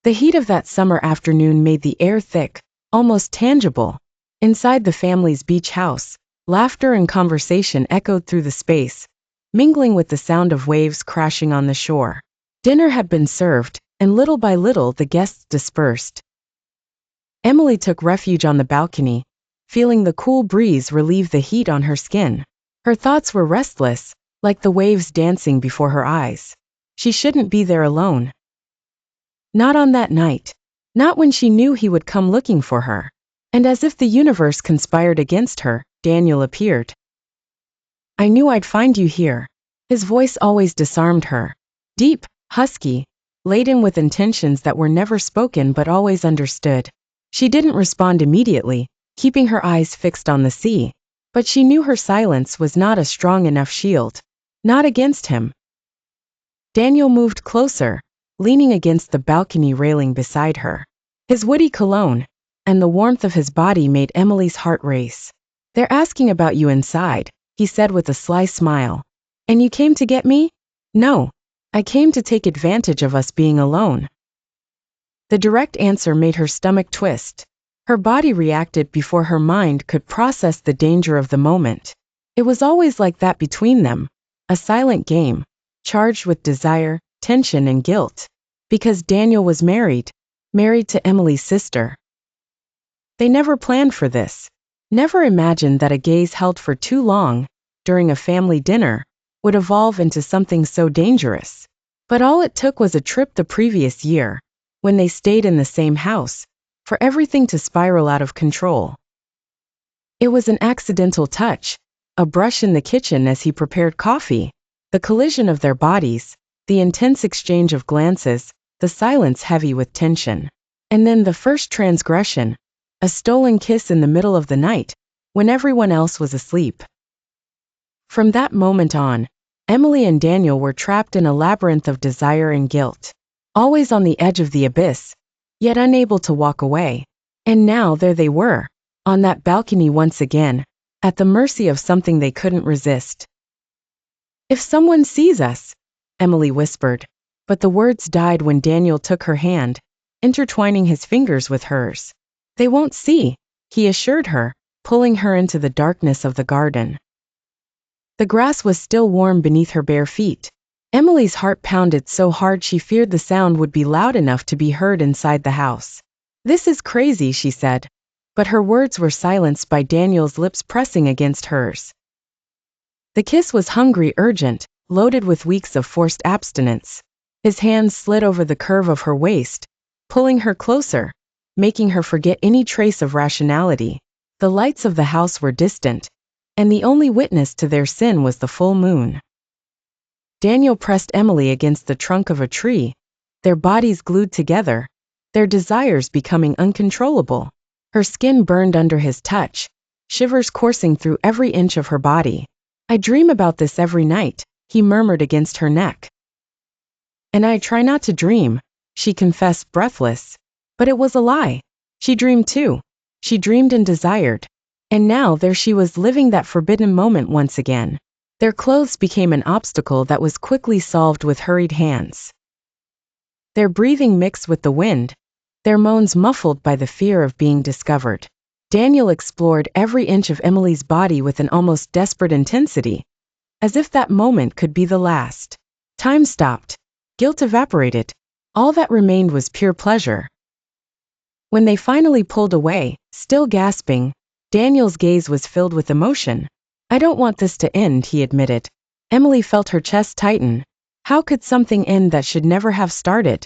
The heat of that summer afternoon made the air thick, almost tangible. Inside the family's beach house, laughter and conversation echoed through the space, mingling with the sound of waves crashing on the shore. Dinner had been served, and little by little the guests dispersed. Emily took refuge on the balcony, feeling the cool breeze relieve the heat on her skin. Her thoughts were restless, like the waves dancing before her eyes. She shouldn't be there alone. Not on that night. Not when she knew he would come looking for her. And as if the universe conspired against her, Daniel appeared. "I knew I'd find you here." His voice always disarmed her. Deep, husky, laden with intentions that were never spoken but always understood. She didn't respond immediately, keeping her eyes fixed on the sea. But she knew her silence was not a strong enough shield. Not against him. Daniel moved closer, leaning against the balcony railing beside her. His woody cologne and the warmth of his body made Emily's heart race. "They're asking about you inside," he said with a sly smile. "And you came to get me?" "No. I came to take advantage of us being alone." The direct answer made her stomach twist. Her body reacted before her mind could process the danger of the moment. It was always like that between them, a silent game, charged with desire, tension and guilt. Because Daniel was married to Emily's sister. They never planned for this. Never imagined that a gaze held for too long, during a family dinner, would evolve into something so dangerous. But all it took was a trip the previous year, when they stayed in the same house, for everything to spiral out of control. It was an accidental touch, a brush in the kitchen as he prepared coffee, the collision of their bodies, the intense exchange of glances, the silence heavy with tension. And then the first transgression, a stolen kiss in the middle of the night, when everyone else was asleep. From that moment on, Emily and Daniel were trapped in a labyrinth of desire and guilt, always on the edge of the abyss, yet unable to walk away. And now there they were, on that balcony once again, at the mercy of something they couldn't resist. "If someone sees us," Emily whispered, but the words died when Daniel took her hand, intertwining his fingers with hers. "They won't see," he assured her, pulling her into the darkness of the garden. The grass was still warm beneath her bare feet. Emily's heart pounded so hard she feared the sound would be loud enough to be heard inside the house. "This is crazy," she said, but her words were silenced by Daniel's lips pressing against hers. The kiss was hungry, urgent, loaded with weeks of forced abstinence. His hands slid over the curve of her waist, pulling her closer, making her forget any trace of rationality. The lights of the house were distant, and the only witness to their sin was the full moon. Daniel pressed Emily against the trunk of a tree, their bodies glued together, their desires becoming uncontrollable. Her skin burned under his touch, shivers coursing through every inch of her body. "I dream about this every night," he murmured against her neck. "And I try not to dream," she confessed, breathless. But it was a lie. She dreamed too. She dreamed and desired. And now there she was living that forbidden moment once again. Their clothes became an obstacle that was quickly solved with hurried hands. Their breathing mixed with the wind, their moans muffled by the fear of being discovered. Daniel explored every inch of Emily's body with an almost desperate intensity, as if that moment could be the last. Time stopped. Guilt evaporated. All that remained was pure pleasure. When they finally pulled away, still gasping, Daniel's gaze was filled with emotion. "I don't want this to end," he admitted. Emily felt her chest tighten. How could something end that should never have started?